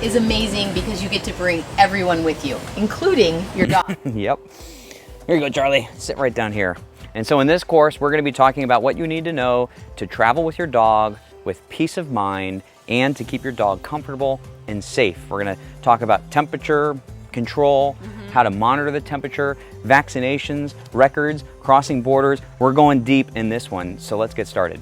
is amazing because you get to bring everyone with you, including your dog. Yep. Here you go, Charlie. Sit right down here. And so in this course, we're going to be talking about what you need to know to travel with your dog with peace of mind and to keep your dog comfortable and safe. We're going to talk about temperature control, how to monitor the temperature, vaccinations, records, crossing borders. We're going deep in this one, so let's get started.